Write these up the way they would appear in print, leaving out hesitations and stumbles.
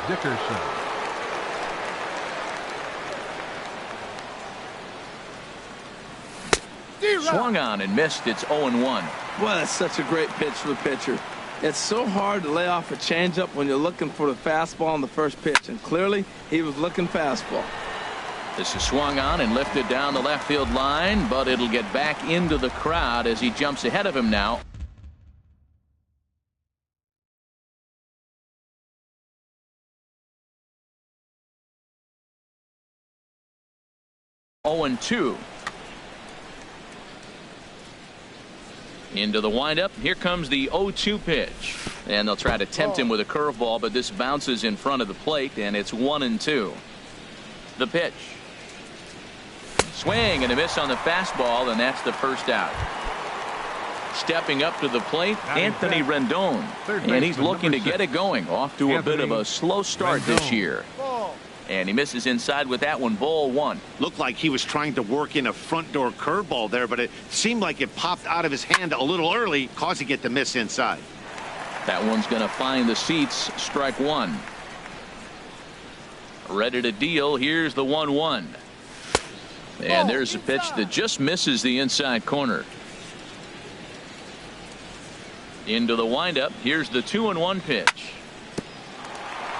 Dickerson. Swung on and missed. It's 0-1. Well, that's such a great pitch for the pitcher. It's so hard to lay off a changeup when you're looking for the fastball on the first pitch, and clearly he was looking fastball. This is swung on and lifted down the left field line, but it'll get back into the crowd as he jumps ahead of him now. Oh, 2. Into the windup. Here comes the 0-2 pitch. And they'll try to tempt him with a curveball, but this bounces in front of the plate, and it's 1-2. The pitch. Swing and a miss on the fastball, and that's the first out. Stepping up to the plate, Anthony Rendon. And he's looking to get it going. Off to a bit of a slow start this year. And he misses inside with that one. Ball 1. Looked like he was trying to work in a front door curveball there, but it seemed like it popped out of his hand a little early, causing it to miss inside. That one's going to find the seats. Strike 1. Ready to deal. Here's the 1-1. And there's a pitch that just misses the inside corner. Into the windup. Here's the 2-1 pitch.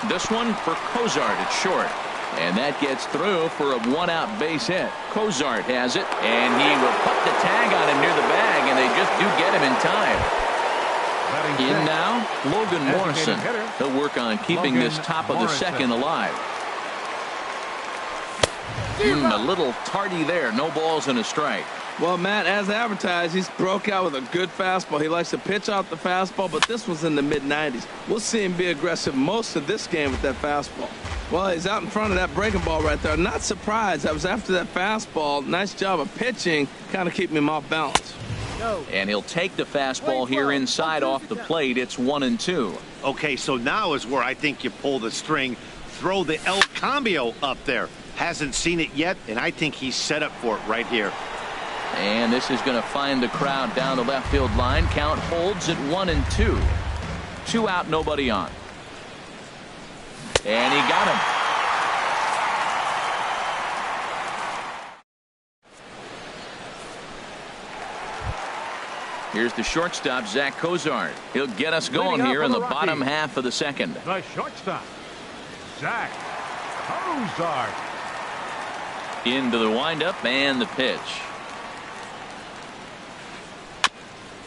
This one for Cozart at short. And that gets through for a 1-out base hit. Cozart has it, and he will put the tag on him near the bag, and they just do get him in time. In now, Logan Morrison. He'll work on keeping this top of the second alive. A little tardy there. No balls and a strike. Well, Matt, as advertised, he's broke out with a good fastball. He likes to pitch out the fastball, but this was in the mid-90s. We'll see him be aggressive most of this game with that fastball. Well, he's out in front of that breaking ball right there. Not surprised. That was after that fastball. Nice job of pitching, kind of keeping him off balance. And he'll take the fastball here inside off the plate. It's 1-2. Okay, so now is where I think you pull the string. Throw the El Cambio up there. Hasn't seen it yet, and I think he's set up for it right here. And this is going to find the crowd down the left field line. Count holds at 1-2. 2 out, nobody on. And he got him. Here's the shortstop, Zach Cozart. He'll get us going here in the bottom half of the second. The shortstop, Zach Cozart. Into the windup and the pitch.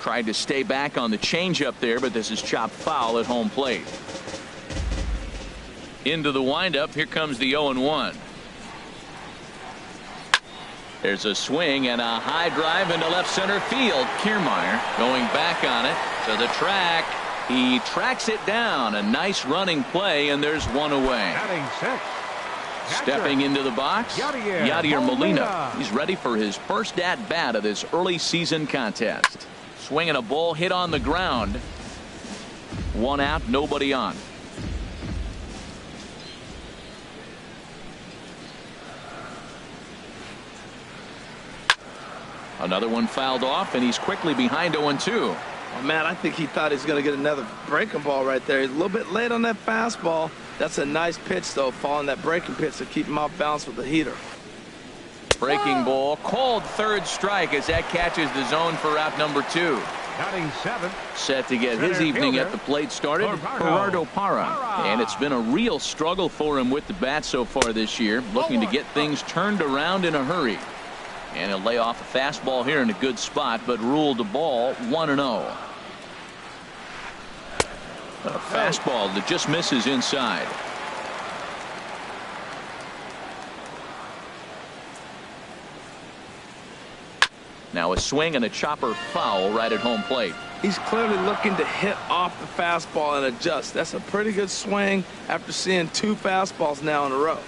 Tried to stay back on the changeup there, but this is chopped foul at home plate. Into the windup. Here comes the 0-1. There's a swing and a high drive into left center field. Kiermaier going back on it to the track. He tracks it down. A nice running play, and there's one away. Stepping into the box, Yadier Molina. He's ready for his first at-bat of this early season contest. Swinging a ball hit on the ground. 1 out, nobody on. Another one fouled off, and he's quickly behind 0-2. Oh, man, I think he thought he was going to get another breaking ball right there. He's a little bit late on that fastball. That's a nice pitch, though, following that breaking pitch to keep him off balance with the heater. Breaking ball called third strike as that catches the zone for out number 2. Batting 7. Set to get his evening at the plate started, Gerardo Parra. And it's been a real struggle for him with the bat so far this year, looking to get things turned around in a hurry. And he'll lay off a fastball here in a good spot, but ruled the ball 1-0. A fastball that just misses inside. Now a swing and a chopper foul right at home plate. He's clearly looking to hit off the fastball and adjust. That's a pretty good swing after seeing 2 fastballs now in a row.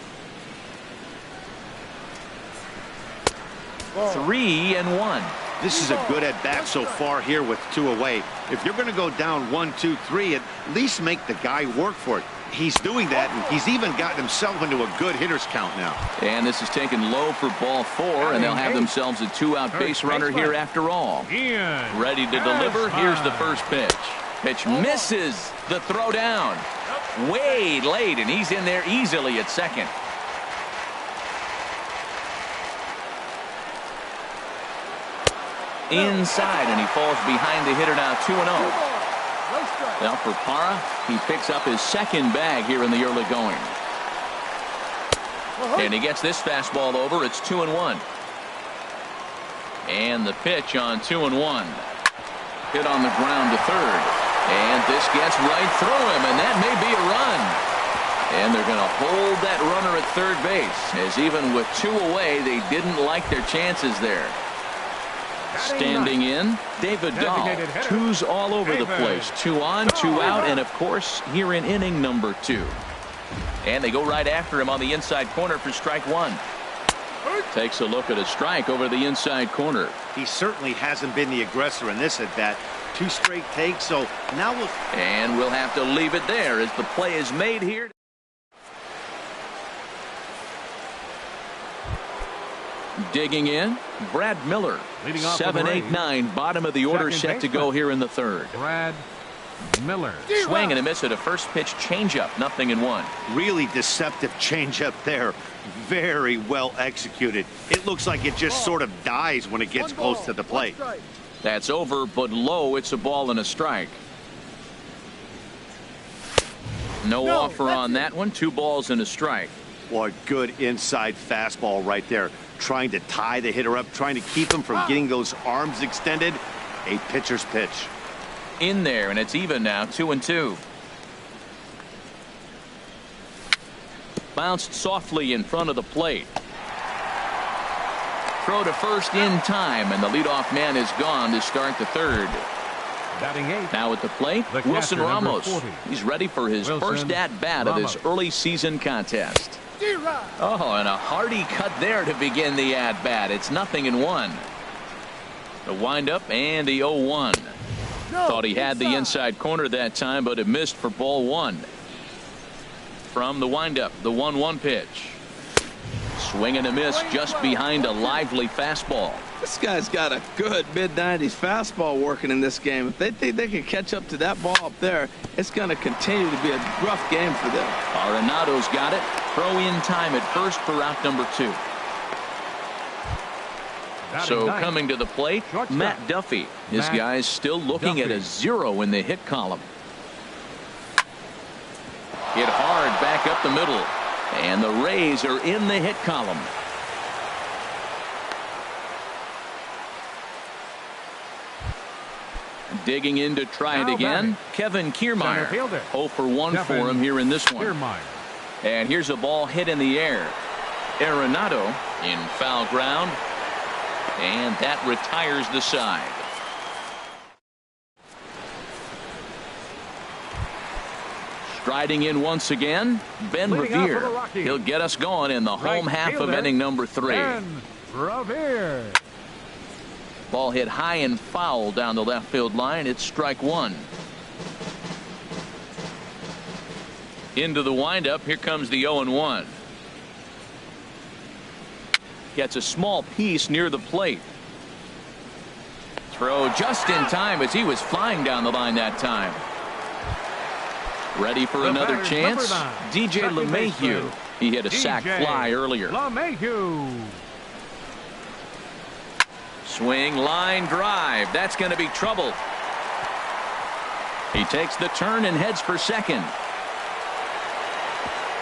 3-1. This is a good at-bat so far here with 2 away. If you're going to go down 1, 2, 3, at least make the guy work for it. He's doing that, and he's even gotten himself into a good hitter's count now. And this is taken low for ball 4, and they'll have themselves a 2-out base runner here after all. Ready to deliver. Here's the first pitch. Pitch misses. The throw down. way late, and he's in there easily at second. Inside, and he falls behind the hitter now 2-0. Now for Parra, he picks up his second bag here in the early going. And he gets this fastball over. It's 2-1. And the pitch on 2-1. Hit on the ground to third. And this gets right through him, and that may be a run. And they're going to hold that runner at third base, as even with 2 away, they didn't like their chances there. Standing in, David Dahl. 2s all over the place. 2 on, 2 out, and of course, here in inning number 2. And they go right after him on the inside corner for strike 1. Takes a look at a strike over the inside corner. He certainly hasn't been the aggressor in this at bat. 2 straight takes, so now we'll... And we'll have to leave it there as the play is made here. Digging in, Brad Miller. 7, 8, 9, bottom of the order, set to go here in the third. Brad Miller. Swing and a miss at a first pitch changeup, 0-1. Really deceptive changeup there. Very well executed. It looks like it just sort of dies when it gets close to the plate. That's over, but low. It's a ball and a strike. No offer on that one. 2 balls and a strike. Boy, good inside fastball right there. Trying to tie the hitter up, trying to keep him from getting those arms extended. A pitcher's pitch. In there, and it's even now, 2-2. Bounced softly in front of the plate. Throw to first in time, and the leadoff man is gone to start the third. Batting 8. Now at the plate, Wilson Ramos. He's ready for his first at-bat of this early season contest. Oh, and a hearty cut there to begin the at-bat. It's 0-1. The windup and the 0-1. Thought he had the inside corner that time, but it missed for ball 1. From the windup, the 1-1 pitch. Swing and a miss just behind a lively fastball. This guy's got a good mid-90s fastball working in this game. If they think they can catch up to that ball up there, it's going to continue to be a rough game for them. Arenado's got it. Throw in time at first for out number 2. So coming to the plate, Matt Duffy. His guy's still looking at a 0 in the hit column. Hit hard back up the middle. And the Rays are in the hit column. Digging in to try it again, Kevin Kiermaier. 0 for 1 for him here in this one. And here's a ball hit in the air. Arenado in foul ground. And that retires the side. Striding in once again, Ben Revere. He'll get us going in the home half of inning number 3. Ben Revere. Ball hit high and foul down the left field line. It's strike 1. Into the windup. Here comes the 0-1. Gets a small piece near the plate. Throw just in time as he was flying down the line that time. Ready for another chance. DJ LeMahieu. He hit a sac fly earlier. LeMahieu. Swing, line drive. That's going to be trouble. He takes the turn and heads for second.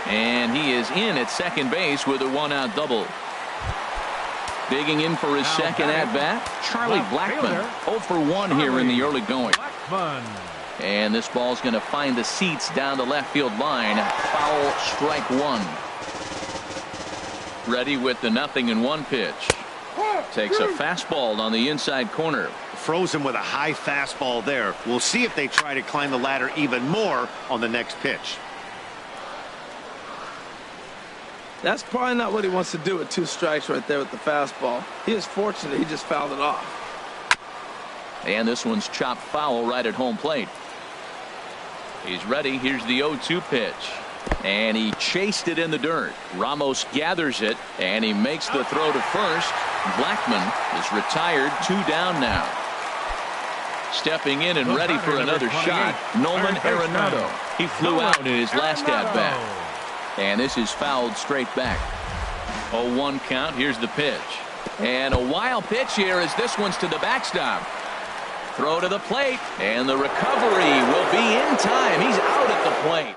And he is in at second base with a 1-out double. Digging in for his second at-bat, Charlie Blackmon. 0 for 1 here in the early going. And this ball's going to find the seats down the left field line. Foul, strike 1. Ready with the 0-1 pitch. Takes a fastball on the inside corner. Frozen with a high fastball there. We'll see if they try to climb the ladder even more on the next pitch. That's probably not what he wants to do with 2 strikes right there with the fastball. He is fortunate he just fouled it off. And this one's chopped foul right at home plate. He's ready. Here's the 0-2 pitch. And he chased it in the dirt. Ramos gathers it, and he makes the throw to first. Blackmon is retired, 2 down now. Stepping in and ready for another shot, Nolan Arenado. He flew out in his last at-bat. And this is fouled straight back. 0-1 count. Here's the pitch. And a wild pitch here as this one's to the backstop. Throw to the plate, and the recovery will be in time. He's out at the plate.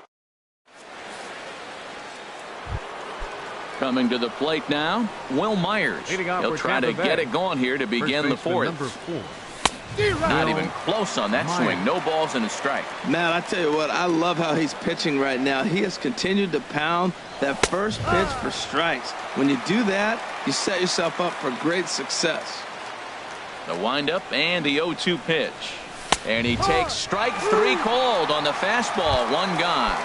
Coming to the plate now, Will Myers. He'll try to get it going here to begin the fourth. Not even close on that swing. No balls and a strike. Man, I tell you what, I love how he's pitching right now. He has continued to pound that first pitch for strikes. When you do that, you set yourself up for great success. The windup and the 0-2 pitch. And he takes strike three called on the fastball. One gone.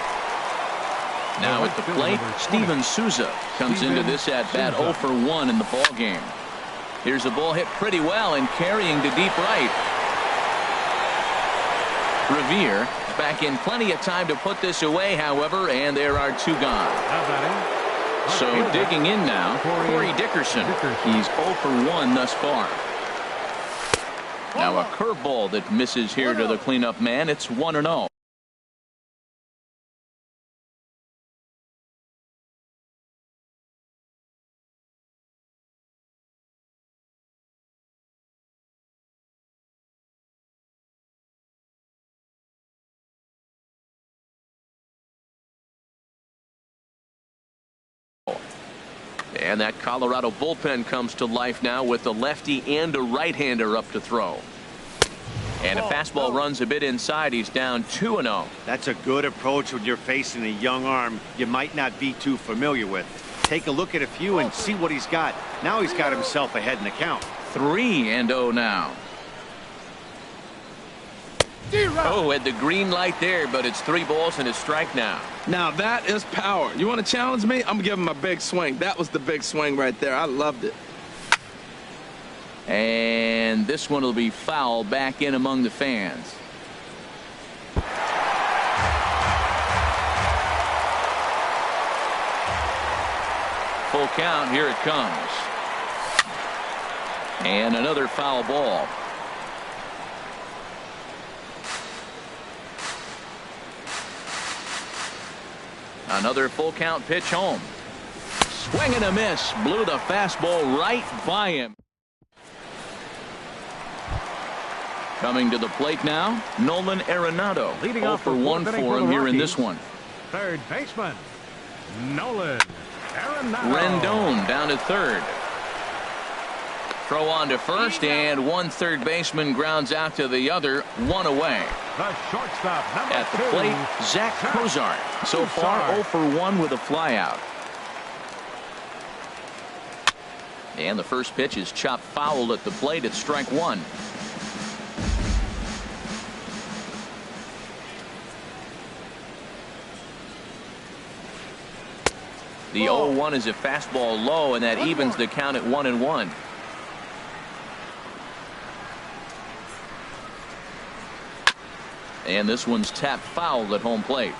Now at the plate, Steven Souza comes into this at-bat 0 for 1 in the ball game. Here's a ball hit pretty well and carrying to deep right. Revere back in plenty of time to put this away, however, and there are two gone. So digging in now, Corey Dickerson. He's 0 for 1 thus far. Now a curveball that misses here to the cleanup man. It's 1-0. And that Colorado bullpen comes to life now with a lefty and a right-hander up to throw. And a fastball runs a bit inside. He's down 2-0. That's a good approach when you're facing a young arm you might not be too familiar with. Take a look at a few and see what he's got. Now he's got himself ahead in the count. 3-0 now. Oh, had the green light there, but it's 3 balls and a strike now. Now that is power. You want to challenge me? I'm going to give him a big swing. That was the big swing right there. I loved it. And this one will be foul back in among the fans. Full count. Here it comes. And another foul ball. Another full count pitch home. Swing and a miss. Blew the fastball right by him. Coming to the plate now, Nolan Arenado. Leading 0 off for 1 for him here in this one. Third baseman, Nolan Arenado. Rendon down to third. Throw on to first, and one third baseman grounds out to the other. One away. The shortstop, number At the 2, plate, Zach Cozart. So far 0 for 1 with a flyout. And the first pitch is chopped foul at the plate. It's strike 1. The 0-1 is a fastball low, and that evens the count at 1-1. And this one's tapped foul at home plate.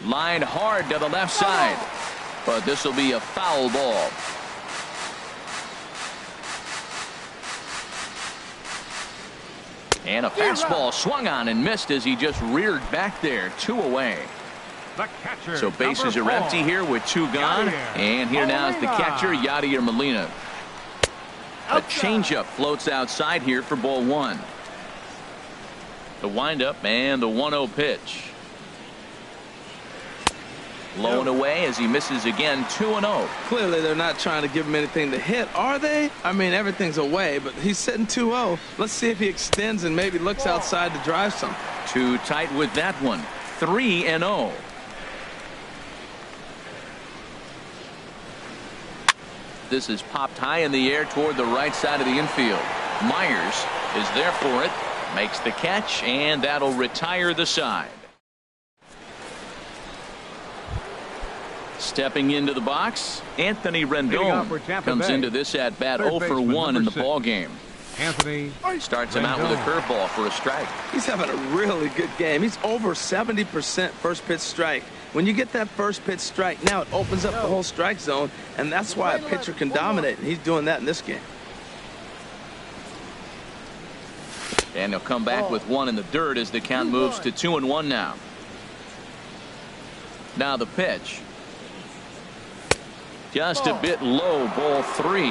Lined hard to the left side, but this will be a foul ball. And a fastball swung on and missed as he just reared back there. 2 away. The catcher, So bases are empty here with 2 gone. And here now is the catcher, Yadier Molina. A changeup floats outside here for ball 1. The windup and the 1-0 pitch. Low and away as he misses again. 2-0. Clearly they're not trying to give him anything to hit, are they? I mean, everything's away, but he's sitting 2-0. Let's see if he extends and maybe looks outside to drive some. Too tight with that one. 3-0. This is popped high in the air toward the right side of the infield. Myers is there for it, makes the catch, and that'll retire the side. Stepping into the box, Anthony Rendon comes into this at bat 0 for 1 in the ball game. Anthony starts him out with a curveball for a strike. He's having a really good game. He's over 70% first pitch strike. When you get that first pitch strike, now it opens up the whole strike zone, and that's why a pitcher can dominate, and he's doing that in this game. And he'll come back with one in the dirt as the count moves to 2-1 now. Now the pitch. Just a bit low, ball 3.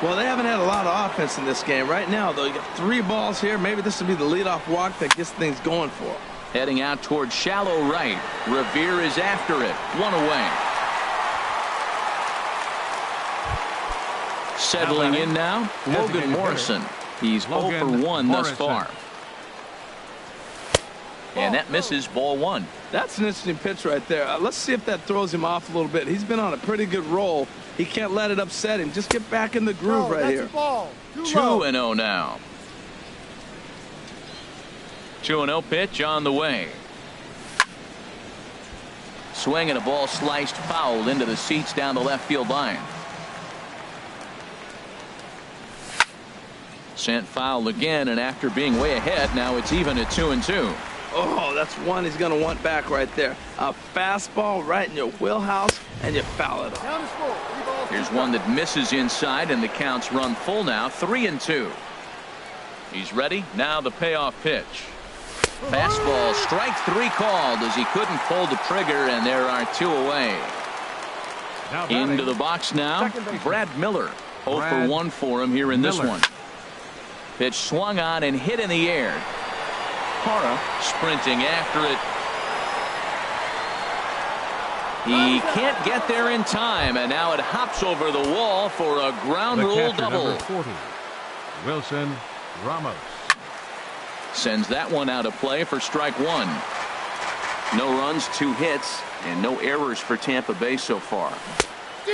Well, they haven't had a lot of offense in this game. Right now, though, you got 3 balls here. Maybe this will be the leadoff walk that gets things going for them. Heading out towards shallow right. Revere is after it. 1 away. Settling in now, Logan Morrison. He's 0 for 1 thus far. And that misses, ball 1. That's an interesting pitch right there. Let's see if that throws him off a little bit. He's been on a pretty good roll. He can't let it upset him. Just get back in the groove right here. 2-0 now. 2-0 pitch on the way. Swing and a ball sliced foul into the seats down the left field line. Sent foul again, and after being way ahead, now it's even at 2-2. Oh, that's one he's going to want back right there. A fastball right in your wheelhouse, and you foul it off. Here's one that misses inside, and the count's run full now, 3-2. He's ready. Now the payoff pitch. Fastball, strike 3 called as he couldn't pull the trigger, and there are 2 away. Into the box now, Brad Miller. 0 for 1 for him here in this one. Pitch swung on and hit in the air. Parra sprinting after it. He can't get there in time, and now it hops over the wall for a ground rule double. Number 40, Wilson Ramos. Sends that one out of play for strike 1. No runs, 2 hits, and no errors for Tampa Bay so far.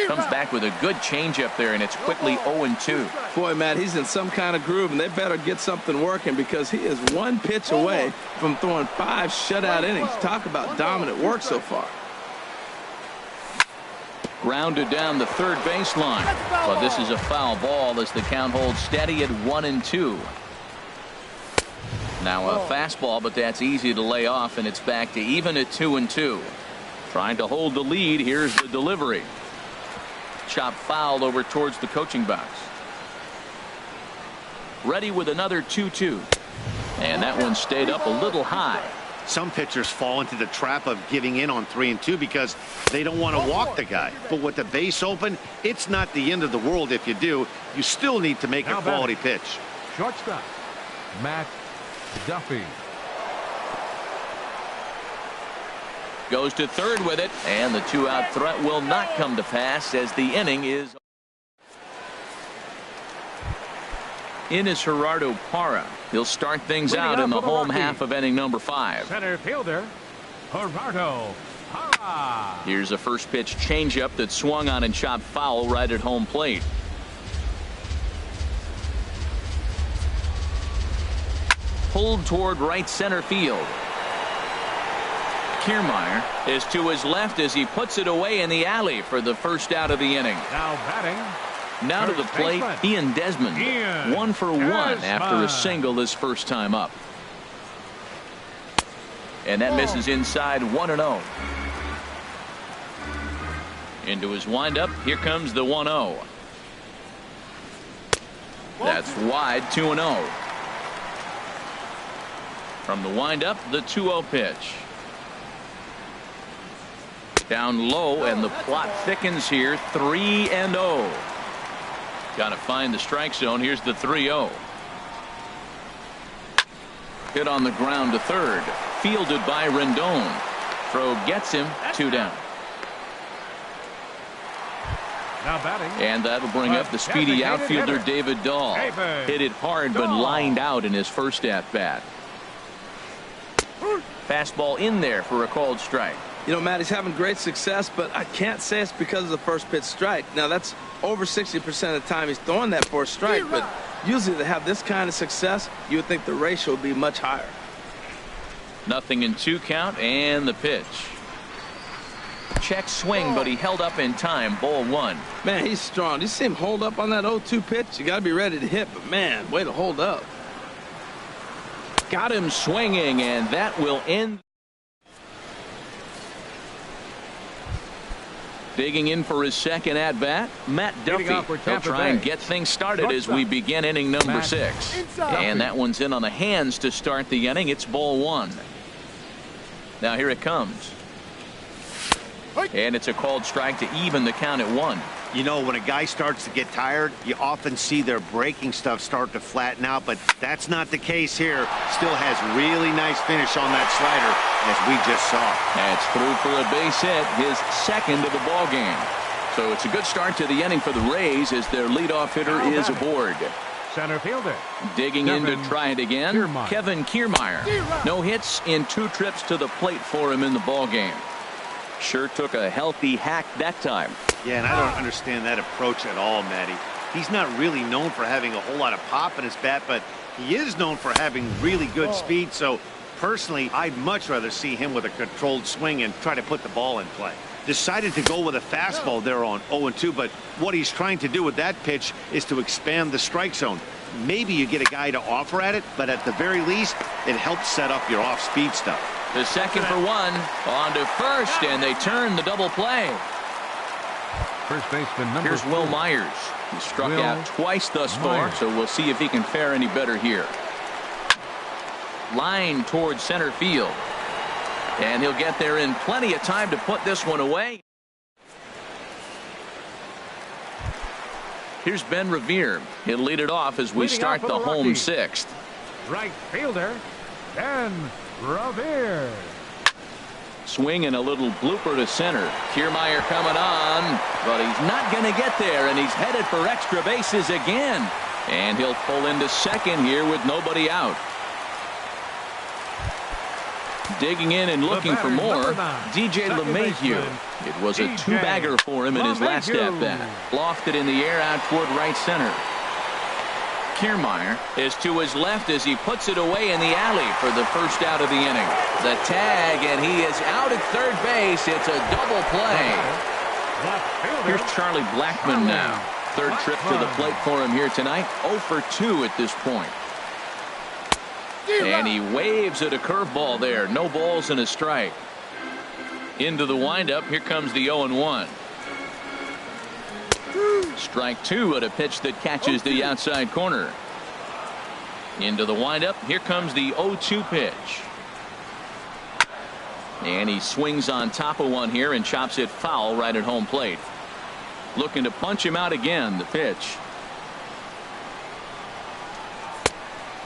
Comes back with a good changeup there, and it's quickly 0-2. Boy, Matt, he's in some kind of groove, and they better get something working because he is 1 pitch away from throwing 5 shutout innings. Talk about dominant work so far. Grounded down the third baseline. But this is a foul ball as the count holds steady at 1-2. Now a fastball, but that's easy to lay off, and it's back to even at 2-2. Trying to hold the lead. Here's the delivery. Chop foul over towards the coaching box. Ready with another 2-2. And that one stayed up a little high. Some pitchers fall into the trap of giving in on 3-2 because they don't want to walk the guy. But with the base open, it's not the end of the world if you do. You still need to make a quality pitch. Shortstop, Matt Duffy. Goes to third with it, and the 2-out threat will not come to pass as the inning is. In is Gerardo Parra. He'll start things out in the home half of inning number 5. Center fielder, Gerardo Parra. Here's a first pitch changeup that swung on and chopped foul right at home plate. Pulled toward right center field. Kiermaier is to his left as he puts it away in the alley for the first out of the inning. Now batting. Now to the plate, Ian Desmond. 1 for 1 after a single his first time up. And that misses inside 1-0. Into his windup. Here comes the 1-0. That's wide, 2-0. From the windup, the 2-0 pitch. Down low, and the plot thickens here. 3-0. Got to find the strike zone. Here's the 3-0. Hit on the ground to third. Fielded by Rendon. Throw gets him. 2 down. Now batting. And that'll bring up the speedy outfielder David Dahl. Hit it hard, but lined out in his first at bat. Fastball in there for a called strike. You know, Matt, he's having great success, but I can't say it's because of the first pitch strike. Now, that's over 60% of the time he's throwing that for a strike, but usually to have this kind of success, you would think the ratio would be much higher. 0-2 count, and the pitch. Check swing, but he held up in time. Ball 1. Man, he's strong. You see him hold up on that 0-2 pitch? You got to be ready to hit, but man, way to hold up. Got him swinging, and that will end. Digging in for his second at-bat, Matt Duffy. He'll try and get things started as we begin inning number 6. And that one's in on the hands to start the inning. It's ball 1. Now here it comes. And it's a called strike to even the count at 1. You know, when a guy starts to get tired, you often see their breaking stuff start to flatten out, but that's not the case here. Still has really nice finish on that slider, as we just saw. That's through for a base hit, his second of the ball game. So it's a good start to the inning for the Rays as their leadoff hitter is aboard. Center fielder. Digging in to try it again, Kevin Kiermaier. No hits in 2 trips to the plate for him in the ball game. Sure took a healthy hack that time. Yeah, and I don't understand that approach at all, Matty. He's not really known for having a whole lot of pop in his bat, but he is known for having really good speed. So, personally, I'd much rather see him with a controlled swing and try to put the ball in play. Decided to go with a fastball there on 0-2, but what he's trying to do with that pitch is to expand the strike zone. Maybe you get a guy to offer at it, but at the very least, it helps set up your off-speed stuff. The second for 1, on to first, and they turn the double play. First baseman number Here's Will Myers. He struck out twice thus far, so we'll see if he can fare any better here. Line towards center field. And he'll get there in plenty of time to put this one away. Here's Ben Revere. He'll lead it off as we start the home 6th. Right fielder, Ben Revere. Swing and a little blooper to center. Kiermaier coming on, but he's not going to get there, and he's headed for extra bases again. And he'll pull into second here with nobody out. Digging in and looking for more, DJ LeMahieu. It was a 2-bagger for him in his last at-bat. Lofted in the air out toward right center. Kiermaier is to his left as he puts it away in the alley for the first out of the inning. The tag, and he is out at third base. It's a double play. Here's Charlie Blackmon now. Third trip to the plate for him here tonight. 0 for 2 at this point. And he waves at a curveball there. No balls and a strike. Into the windup. Here comes the 0-1. Strike 2 at a pitch that catches the outside corner. Into the windup. Here comes the 0-2 pitch. And he swings on top of one here and chops it foul right at home plate. Looking to punch him out again. The pitch.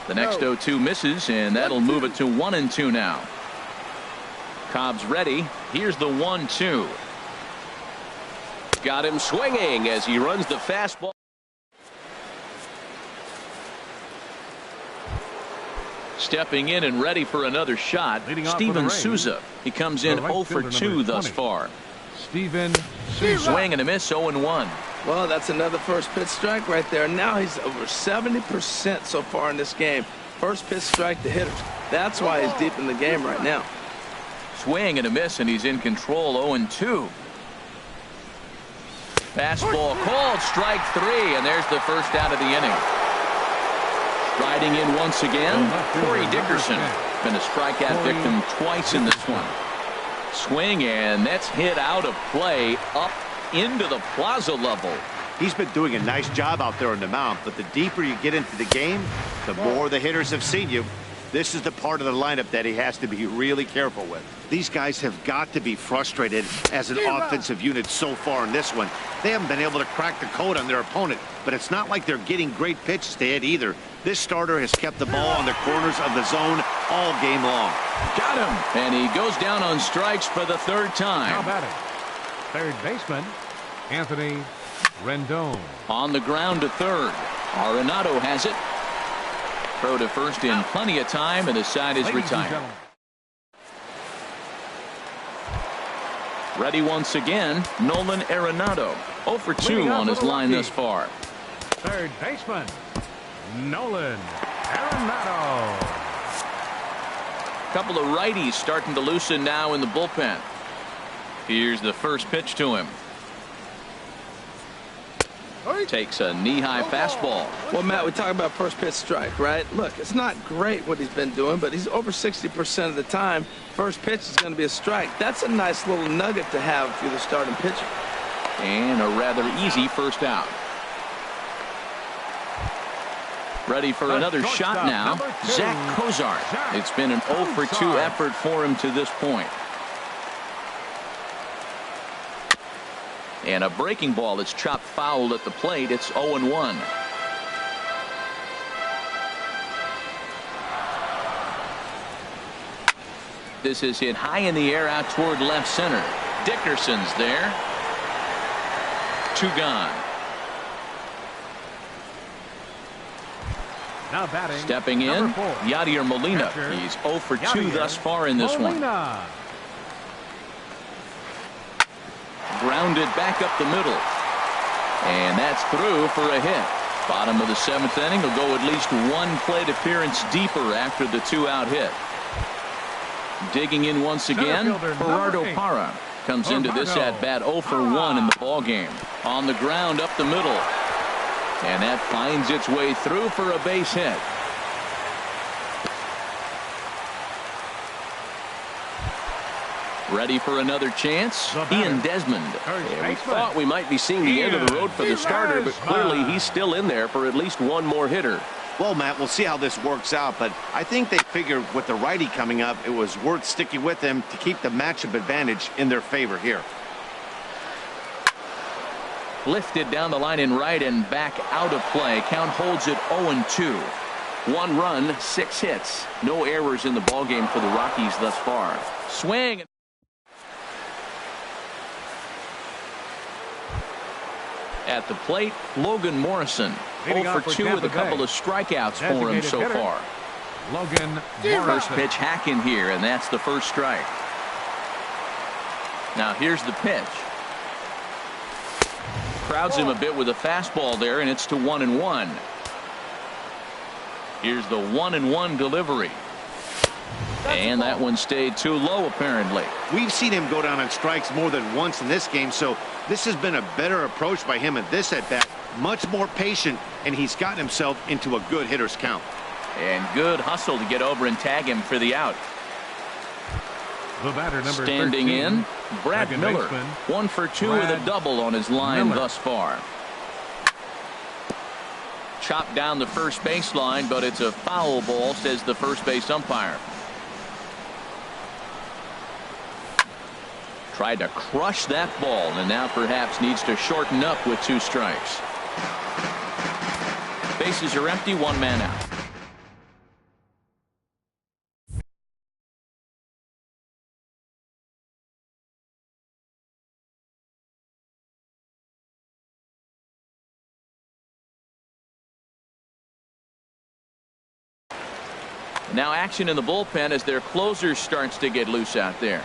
The next 0-2 misses, and that'll move it to 1-2 now. Cobb's ready. Here's the 1-2. Got him swinging as he runs the fastball. Stepping in and ready for another shot, Steven Souza. He comes in 0 for 2 thus far. Steven Souza. Swing and a miss, 0-1. Well, that's another first pitch strike right there. Now he's over 70% so far in this game. First pitch strike to hitters. That's why he's deep in the game right now. Swing and a miss, and he's in control. 0-2. Fastball called, strike 3, and there's the first out of the inning. Striding in once again, Corey Dickerson. Been a strikeout victim twice in this one. Swing, and that's hit out of play up into the plaza level. He's been doing a nice job out there on the mound, but the deeper you get into the game, the more the hitters have seen you. This is the part of the lineup that he has to be really careful with. These guys have got to be frustrated as an offensive unit so far in this one. They haven't been able to crack the code on their opponent, but it's not like they're getting great pitches to hit either. This starter has kept the ball on the corners of the zone all game long. Got him, and he goes down on strikes for the third time. How about it? Third baseman, Anthony Rendon. On the ground to third. Arenado has it. Throw to first in plenty of time, and the side is retired. Ready once again, Nolan Arenado. 0 for 2 on his line thus far. Third baseman, Nolan Arenado. Couple of righties starting to loosen now in the bullpen. Here's the first pitch to him. Takes a knee-high fastball. Well, Matt, we talk about first pitch strike, right? Look, it's not great what he's been doing, but he's over 60% of the time. First pitch is going to be a strike. That's a nice little nugget to have if you're the starting pitcher. And a rather easy first out. Ready for another shot now. Zach Cozart. It's been an 0 for 2 effort for him to this point. And a breaking ball that's chopped foul at the plate. It's 0-1. This is hit high in the air out toward left center. Dickerson's there. 2 gone. Now batting. Stepping in, 4. Yadier Molina. Catcher, He's 0 for 2 Yadier thus far in this one. Grounded back up the middle. And that's through for a hit. Bottom of the 7th inning. Will go at least 1 plate appearance deeper after the 2-out hit. Digging in once again, Gerardo Parra comes into this at-bat 0 for 1 in the ballgame. On the ground up the middle. And that finds its way through for a base hit. Ready for another chance? Ian Desmond. And we thought we might be seeing the end of the road for the starter, but clearly he's still in there for at least 1 more hitter. Well, Matt, we'll see how this works out, but I think they figured with the righty coming up, it was worth sticking with him to keep the matchup advantage in their favor here. Lifted down the line in right and back out of play. Count holds it 0-2. 1 run, 6 hits. No errors in the ballgame for the Rockies thus far. Swing. At the plate, Logan Morrison. 0 for 2 with a couple of strikeouts for him so far. Logan First Morrison. pitch hacking here, and that's the first strike. Now here's the pitch. Crowds him a bit with a fastball there, and it's to 1-1. Here's the 1-1 delivery. And that one stayed too low, apparently. We've seen him go down on strikes more than once in this game, so this has been a better approach by him at this at-bat. Much more patient, and he's gotten himself into a good hitter's count. And good hustle to get over and tag him for the out. The batter, number Standing 13, in, Brad second Miller. baseman, 1 for 2 with a Brad double on his line Miller. thus far. Chopped down the first baseline, but it's a foul ball, says the first base umpire. Tried to crush that ball, and now perhaps needs to shorten up with 2 strikes. Bases are empty, 1 man out. Now action in the bullpen as their closer starts to get loose out there.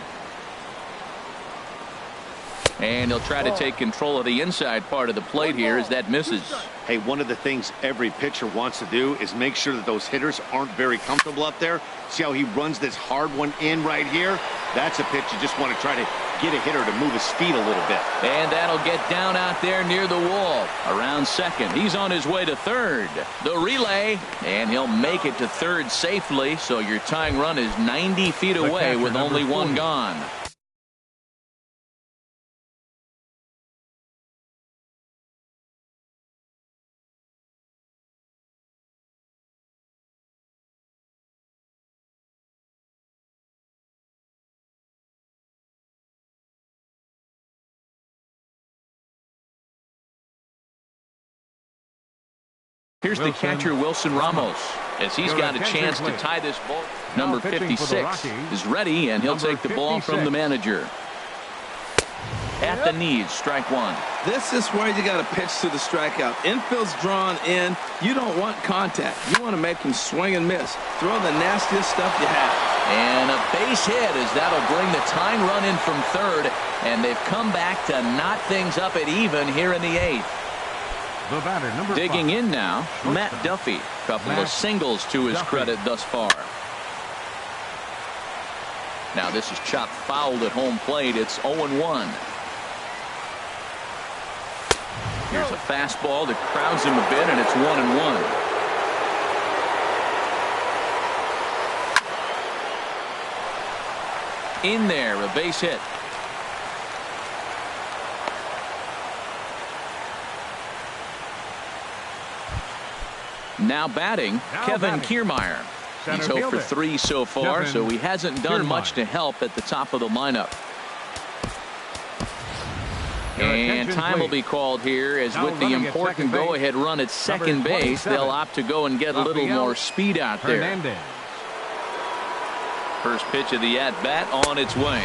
And he'll try to take control of the inside part of the plate here as that misses. Hey, one of the things every pitcher wants to do is make sure that those hitters aren't very comfortable up there. See how he runs this hard one in right here? That's a pitch you just want to try to get a hitter to move his feet a little bit. And that'll get down out there near the wall. Around second. He's on his way to third. The relay. And he'll make it to third safely. So your tying run is 90 feet away with only 1 gone. Here's the catcher, Wilson Ramos, as he's got a chance to tie this ball. Number 56 is ready, and he'll take the ball from the manager. At the knees, strike 1. This is where you got to pitch to the strikeout. Infield's drawn in. You don't want contact. You want to make him swing and miss. Throw the nastiest stuff you have. And a base hit as that'll bring the tying run in from third, and they've come back to knot things up at even here in the 8th. The batter, number Digging 5. in now, Matt Duffy. Couple of singles to his credit thus far. Now this is chopped fouled at home plate. It's 0-1. Here's a fastball that crowds him a bit, and it's 1-1. In there, a base hit. Now batting, Kevin Kiermaier. He's 0 for 3 so far, so he hasn't done much to help at the top of the lineup. And time will be called here, as with the important go-ahead run at second base, they'll opt to go and get a little more speed out there. First pitch of the at-bat on its way.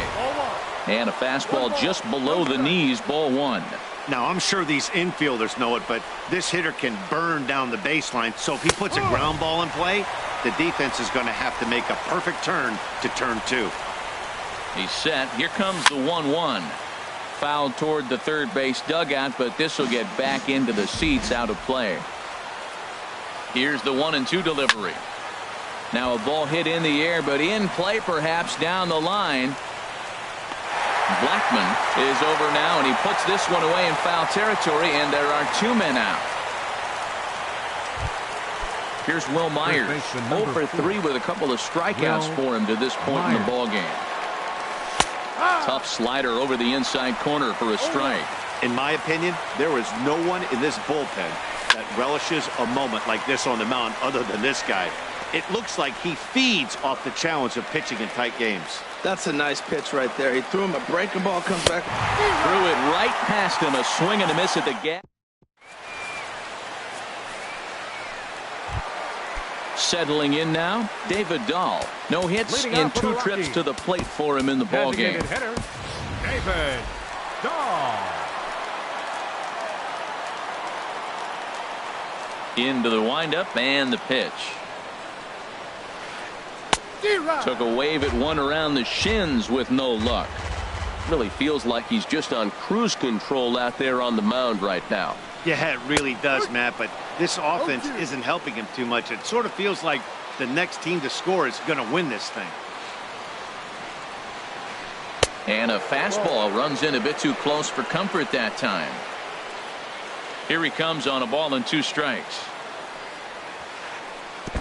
And a fastball just below the knees, ball 1. Now, I'm sure these infielders know it, but this hitter can burn down the baseline. So if he puts a ground ball in play, the defense is going to have to make a perfect turn to turn 2. He's set. Here comes the 1-1. Fouled toward the third base dugout, but this will get back into the seats, out of play. Here's the 1-2 delivery. Now a ball hit in the air, but in play perhaps down the line. Blackman is over now, and he puts this one away in foul territory, and there are 2 men out. Here's Will Myers, 0 for 3 with a couple of strikeouts for him to this point in the ballgame. Tough slider over the inside corner for a strike. In my opinion, there is no one in this bullpen that relishes a moment like this on the mound other than this guy. It looks like he feeds off the challenge of pitching in tight games. That's a nice pitch right there. He threw him a breaking ball, comes back. Threw it right past him, a swing and a miss at the gap. Settling in now, David Dahl. No hits in 2 trips to the plate for him in the ballgame. David Dahl. Into the windup and the pitch. Took a wave at one around the shins with no luck. Really feels like he's just on cruise control out there on the mound right now. Yeah, it really does, Matt, but this offense isn't helping him too much. It sort of feels like the next team to score is going to win this thing. And a fastball runs in a bit too close for comfort that time. Here he comes on a ball and 2 strikes.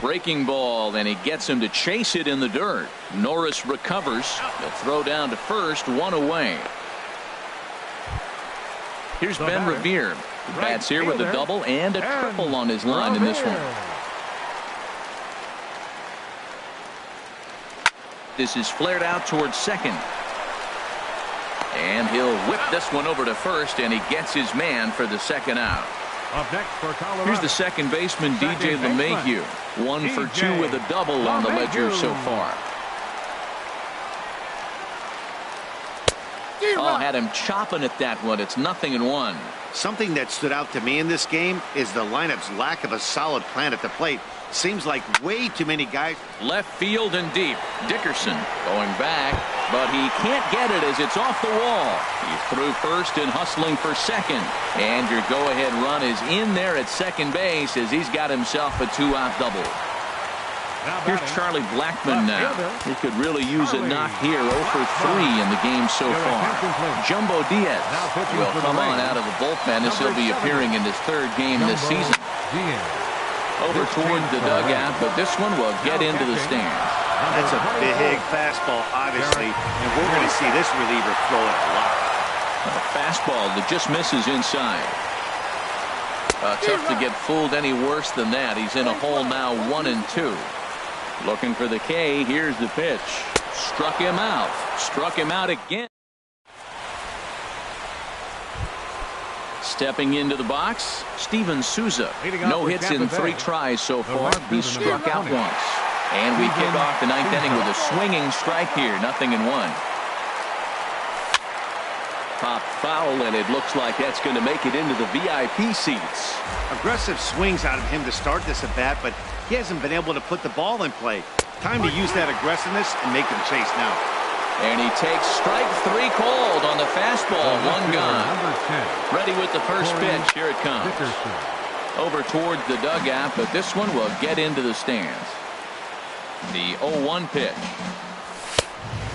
Breaking ball, and he gets him to chase it in the dirt. Norris recovers. They'll throw down to first, 1 away. Here's Ben Revere. He bats here with a double and a triple on his line in this one. This is flared out towards second. And he'll whip this one over to first, and he gets his man for the second out. Up next for Colorado. Here's the second baseman, DJ LeMahieu. 1 for 2 with a double on the ledger so far. Oh, had him chopping at that one. It's 0-1. Something that stood out to me in this game is the lineup's lack of a solid plan at the plate. Seems like way too many guys. Left field and deep. Dickerson going back, but he can't get it as it's off the wall. He's through first and hustling for second. And your go-ahead run is in there at second base as he's got himself a 2-out double. Here's Charlie Blackmon now. He could really use a knock here. 0 for 3 in the game so far. Jumbo Diaz will come on out of the bullpen as he'll be appearing in his 3rd game this season. Over toward the dugout, but this one will get into the stands. That's a big fastball, obviously, and we're going to see this reliever throw it a lot. A fastball that just misses inside. Tough to get fooled any worse than that. He's in a hole now, 1-2. Looking for the K. Here's the pitch. Struck him out. Struck him out again. Stepping into the box, Steven Souza. No hits in 3 tries so far. He's struck out once. And we kick off the 9th inning with a swinging strike here. 0-1. Pop foul, and it looks like that's going to make it into the VIP seats. Aggressive swings out of him to start this at bat, but he hasn't been able to put the ball in play. Time to use that aggressiveness and make him chase now. And he takes strike 3 called on the fastball. 1 gone. Ready with the first pitch. Here it comes. Over towards the dugout, but this one will get into the stands. The 0-1 pitch.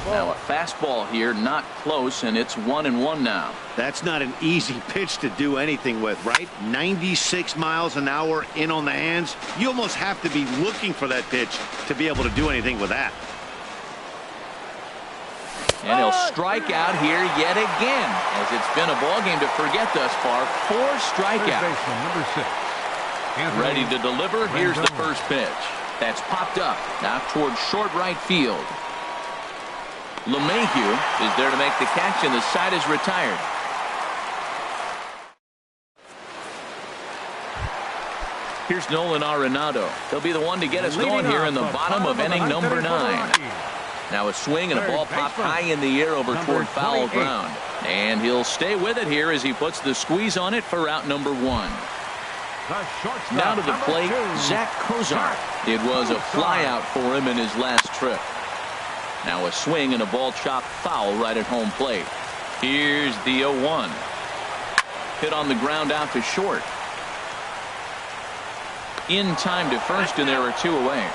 Now a fastball here, not close, and it's 1-1 now. That's not an easy pitch to do anything with, right? 96 miles an hour in on the hands. You almost have to be looking for that pitch to be able to do anything with that. And he'll strike out here yet again, as it's been a ball game to forget thus far. 4 strikeouts. Ready to deliver. Here's the first pitch. That's popped up. Now towards short right field. LeMahieu is there to make the catch, and the side is retired. Here's Nolan Arenado. He'll be the one to get us going here in the bottom of inning number 9. Now a swing and a ball popped high in the air over toward foul ground. And he'll stay with it here as he puts the squeeze on it for out number 1. Now to the plate, Zach Cozart. It was a flyout for him in his last trip. Now a swing and a ball chopped foul right at home plate. Here's the 0-1. Hit on the ground out to short. In time to first, and there are 2 away.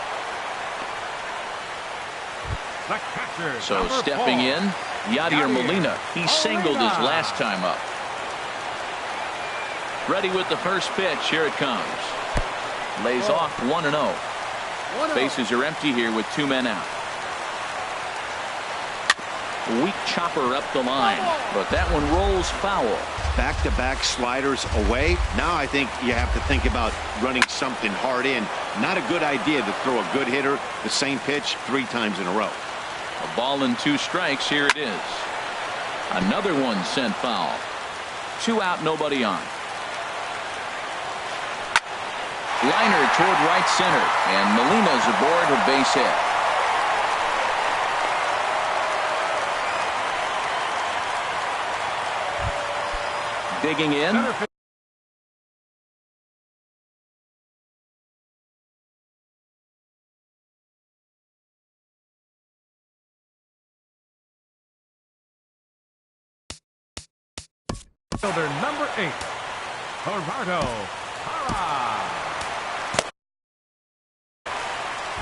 So stepping in, Yadier Molina. He singled his last time up. Ready with the first pitch. Here it comes. Lays off 1-0. Bases are empty here with 2 men out. Weak chopper up the line, but that one rolls foul. Back-to-back sliders away. Now I think you have to think about running something hard in. Not a good idea to throw a good hitter the same pitch 3 times in a row. A ball and 2 strikes. Here it is. Another one sent foul. 2 out, nobody on. Liner toward right center, and Molina's aboard a base hit. Digging in. Fielder number 8, Gerardo Parra.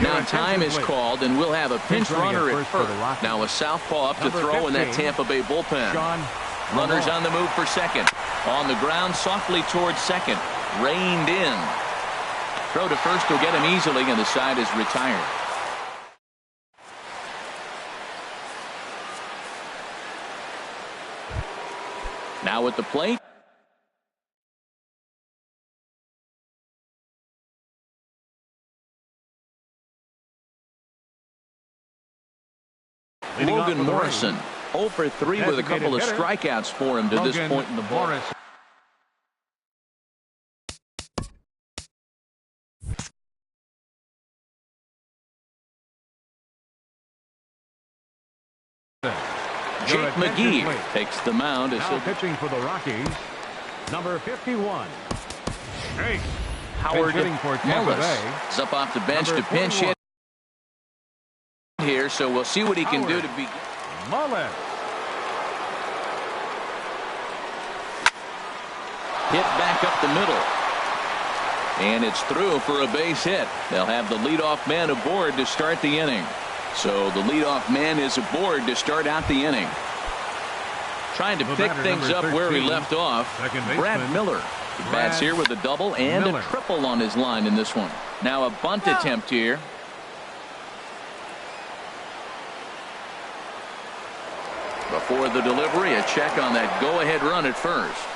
Now time is called, and we'll have a pinch runner at first. Now a southpaw up to throw in that Tampa Bay bullpen. Runners on the move for second. On the ground softly towards second. Reined in. Throw to first will get him easily, and the side is retired. Now at the plate. Logan Morrison. 0 for 3 with a couple of strikeouts for him to this point in the ball. Jake McGee takes the mound as now pitching for the Rockies, number 51. Hey, Howard Mullis is up off the bench to pinch hit here, so we'll see what he can do to be. Mullis. Hit back up the middle. And it's through for a base hit. They'll have the leadoff man aboard to start the inning. So the leadoff man is aboard to start out the inning. Trying to pick things up where he left off. Brad Miller. He bats here with a double and a triple on his line in this one. Now a bunt attempt here. Before the delivery, a check on that go-ahead run at first.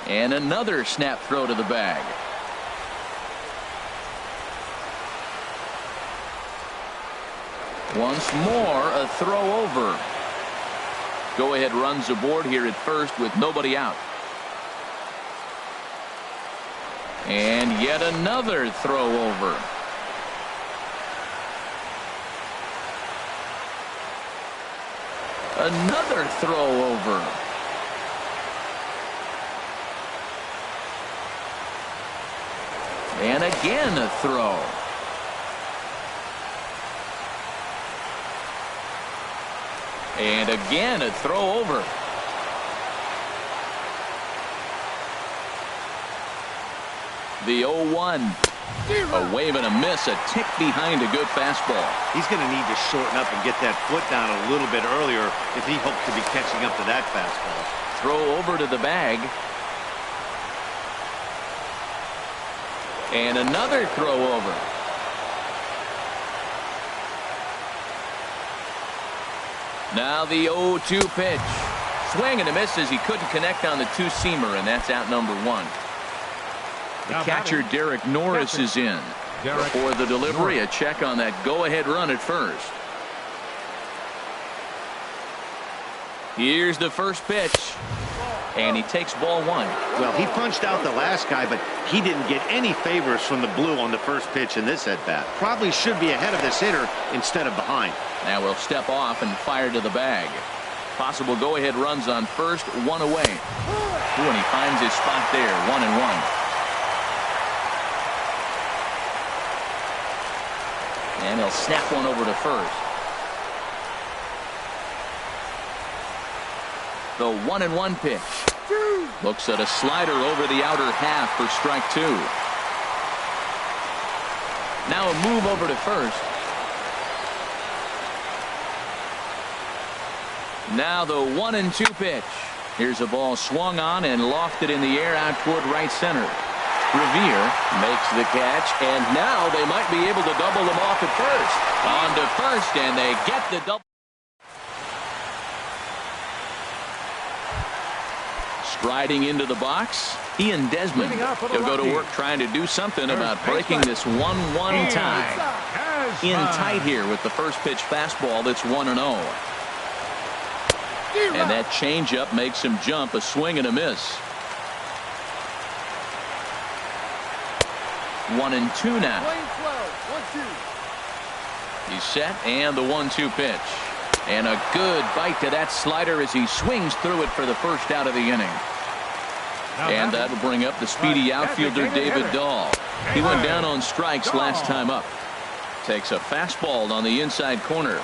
And another snap throw to the bag. Once more, a throw over. Go-ahead runs aboard here at first with nobody out. And yet another throw over. Another throw over. And again a throw. And again a throw over. The 0-1. A wave and a miss, a tick behind a good fastball. He's going to need to shorten up and get that foot down a little bit earlier if he hopes to be catching up to that fastball. Throw over to the bag. And another throw over. Now the 0-2 pitch. swing and a miss as he couldn't connect on the two-seamer, and that's out number one. The catcher, Derek Norris, is in. Before the delivery, a check on that go-ahead run at first. Here's the first pitch. And he takes ball one. Well, he punched out the last guy, but he didn't get any favors from the blue on the first pitch in this at-bat. Probably should be ahead of this hitter instead of behind. Now we'll step off and fire to the bag. Possible go-ahead runs on first, one away. Ooh, and he finds his spot there, 1-1. And he'll snap one over to first. The 1-1 pitch. Looks at a slider over the outer half for strike two. Now a move over to first. Now the 1-2 pitch. Here's a ball swung on and lofted in the air out toward right center. Revere makes the catch, and now they might be able to double them off at first. On to first, and they get the double. Striding into the box, Ian Desmond. He'll go to work trying to do something about breaking this 1-1 tie. In tight here with the first pitch fastball that's 1-0. And that changeup makes him jump, a swing and a miss. 1-2 now. He's set, and the 1-2 pitch. And a good bite to that slider as he swings through it for the first out of the inning. And that'll bring up the speedy outfielder David Dahl. He went down on strikes last time up. Takes a fastball on the inside corner.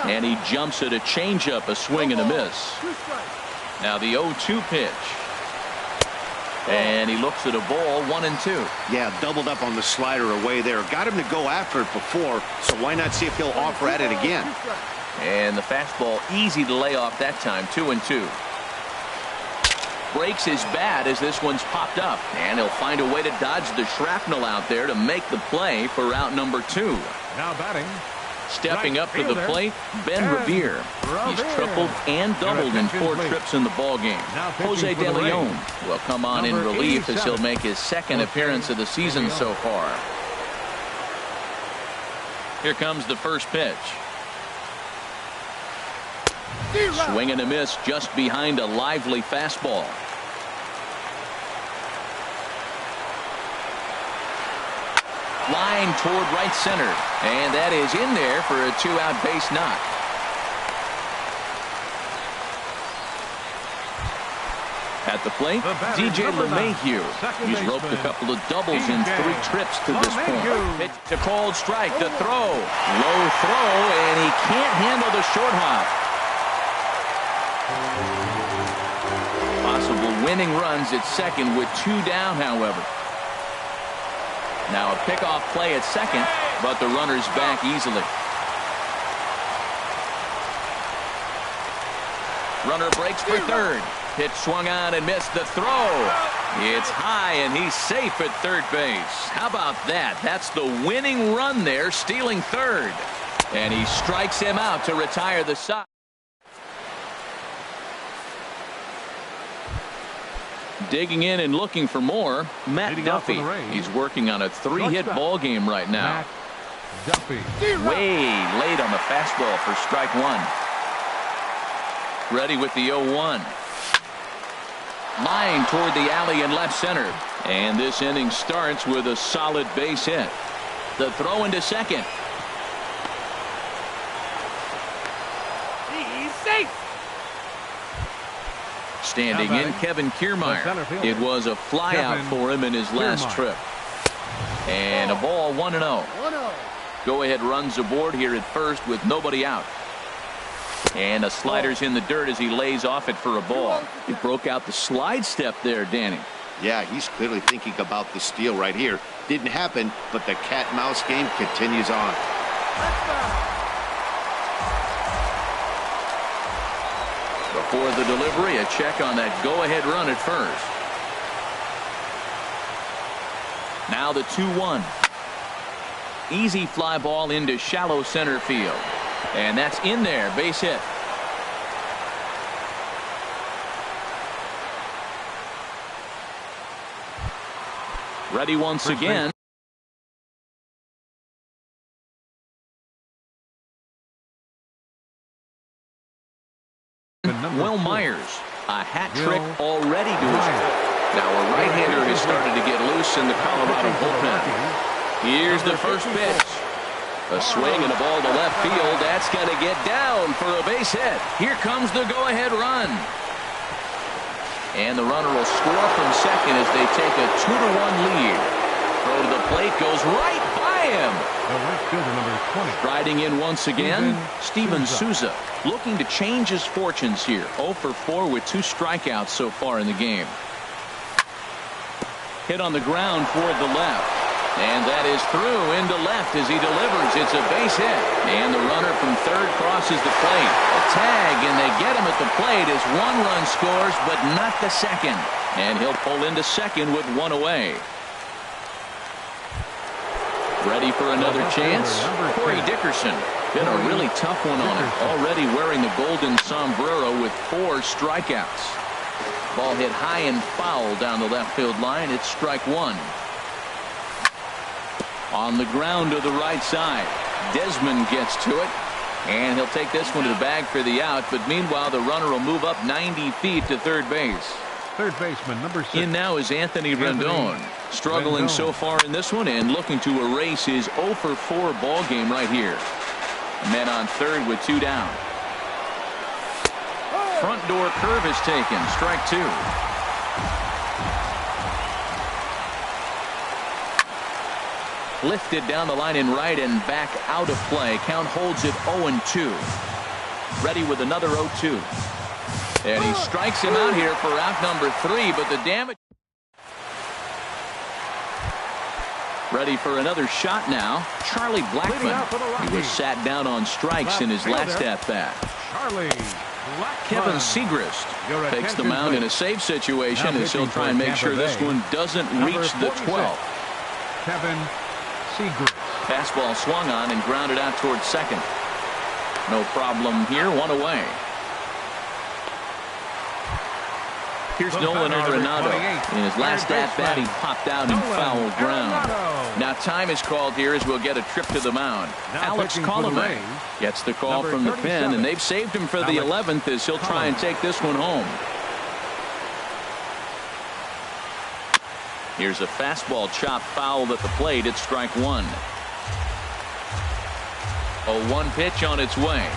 And he jumps at a changeup, a swing and a miss. Now the 0-2 pitch. And he looks at a ball, 1-2. Yeah, doubled up on the slider away there. Got him to go after it before, so why not see if he'll offer at it again? And the fastball easy to lay off that time, 2-2. Breaks his bat as this one's popped up. And he'll find a way to dodge the shrapnel out there to make the play for out number two. Now batting. Stepping up to the plate, Ben Revere. He's tripled and doubled in 4 trips in the ball game. Jose De Leon will come on in relief as he'll make his second appearance of the season so far. Here comes the first pitch. Swing and a miss just behind a lively fastball. Line toward right center, and that is in there for a 2-out base knock. At the plate, DJ LeMahieu. He's roped a couple of doubles in 3 trips to this point. Pitch to called strike, the throw. Low throw, and he can't handle the short hop. Possible winning runs at second with 2 down, however. Now a pickoff play at second, but the runner's back easily. Runner breaks for third. Pitch swung on and missed the throw. It's high, and he's safe at third base. How about that? That's the winning run there, stealing third. And he strikes him out to retire the side. Digging in and looking for more, Matt Duffy. He's working on a 3-hit ball game right now. Way late on the fastball for strike one. Ready with the 0-1. Line toward the alley in left center. And this inning starts with a solid base hit. The throw into second. He's safe. Standing in, Kevin Kiermaier. It was a flyout for him in his last trip. And a ball, 1-0. Go-ahead runs aboard here at first with nobody out. And a slider's in the dirt as he lays off it for a ball. He broke out the slide step there, Danny. Yeah, he's clearly thinking about the steal right here. Didn't happen, but the cat-mouse game continues on. Before the delivery, a check on that go-ahead run at first. Now the 2-1. Easy fly ball into shallow center field. And that's in there, base hit. Ready once again. Will Myers, a hat trick already to his credit. Now a right-hander has started to get loose in the Colorado bullpen. Here's the first pitch. A swing and a ball to left field. That's going to get down for a base hit. Here comes the go-ahead run. And the runner will score from second as they take a 2-1 lead. Throw to the plate goes right by him. Riding in once again, Steven Souza, looking to change his fortunes here. 0 for 4 with 2 strikeouts so far in the game. Hit on the ground toward the left. And that is through into left as he delivers. It's a base hit. And the runner from third crosses the plate. A tag, and they get him at the plate as 1 run scores, but not the second. And he'll pull into second with 1 away. Ready for another chance? Corey Dickerson. Been a really tough one on him. Already wearing the golden sombrero with 4 strikeouts. Ball hit high and foul down the left field line. It's strike 1. On the ground to the right side. Desmond gets to it. And he'll take this one to the bag for the out. But meanwhile, the runner will move up 90 feet to third base. Third baseman, number 6. In now is Anthony Rendon. Struggling so far in this one and looking to erase his 0 for 4 ball game right here. Men on third with 2 down. Front door curve is taken. Strike 2. Lifted down the line in right and back out of play. Count holds it 0-2. Ready with another 0-2. And he strikes him out here for out number 3, but the damage. Ready for another shot now. Charlie Blackmon. He was sat down on strikes in his last at-bat. Kevin Segrist takes the mound in a safe situation as he'll try and make sure this one doesn't reach the 12th. Kevin Segrist. Fastball swung on and grounded out towards second. No problem here. 1 away. Here's Nolan Arenado. In his last at-bat, he popped out in foul ground. Now time is called here as we'll get a trip to the mound. Alex Colomé gets the call from the pen, and they've saved him for the 11th as he'll try and take this one home. Here's a fastball chopped foul at the plate. It's strike 1. A 1 pitch on its way.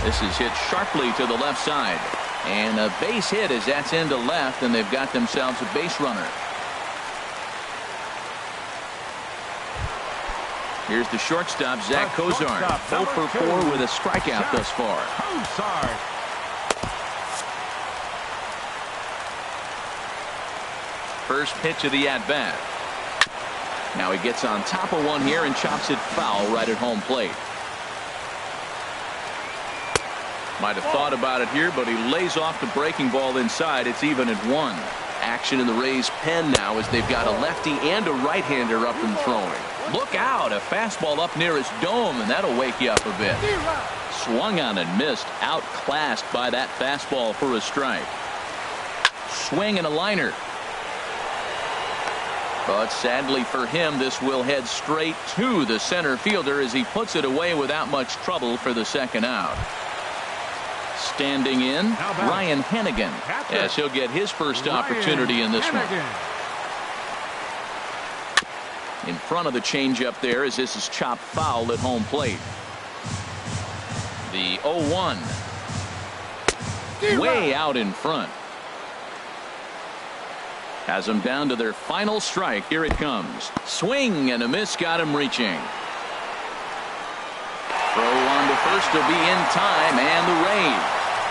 This is hit sharply to the left side. And a base hit as that's into left, and they've got themselves a base runner. Here's the shortstop, Zach Cozart. 0 for 4 with a strikeout thus far. First pitch of the at-bat. Now he gets on top of one here and chops it foul right at home plate. Might have thought about it here, but he lays off the breaking ball inside. It's even at 1. Action in the Rays' pen now as they've got a lefty and a right-hander up and throwing. Look out, a fastball up near his dome, and that'll wake you up a bit. Swung on and missed, outclassed by that fastball for a strike. Swing and a liner. But sadly for him, this will head straight to the center fielder as he puts it away without much trouble for the second out. Standing in, Ryan Hennigan, as he'll get his first opportunity in this one. In front of the changeup there as this is chopped foul at home plate. The 0-1. Way out in front. Has them down to their final strike. Here it comes. Swing and a miss, got him reaching. Throw on to first will be in time, and the Rays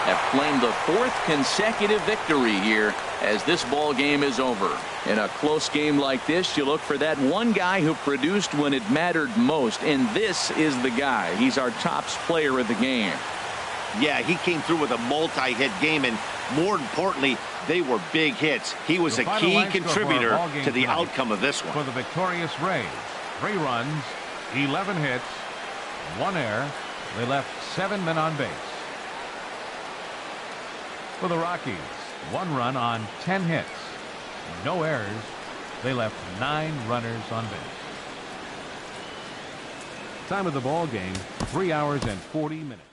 have claimed the 4th consecutive victory here as this ball game is over. In a close game like this, you look for that one guy who produced when it mattered most, and this is the guy. He's our top player of the game. Yeah, he came through with a multi-hit game, and more importantly, they were big hits. He was a key contributor to the outcome of this one. For the victorious Rays, 3 runs, 11 hits, 1 error. They left 7 men on base. For the Rockies, 1 run on 10 hits. No errors. They left 9 runners on base. Time of the ball game, 3 hours and 40 minutes.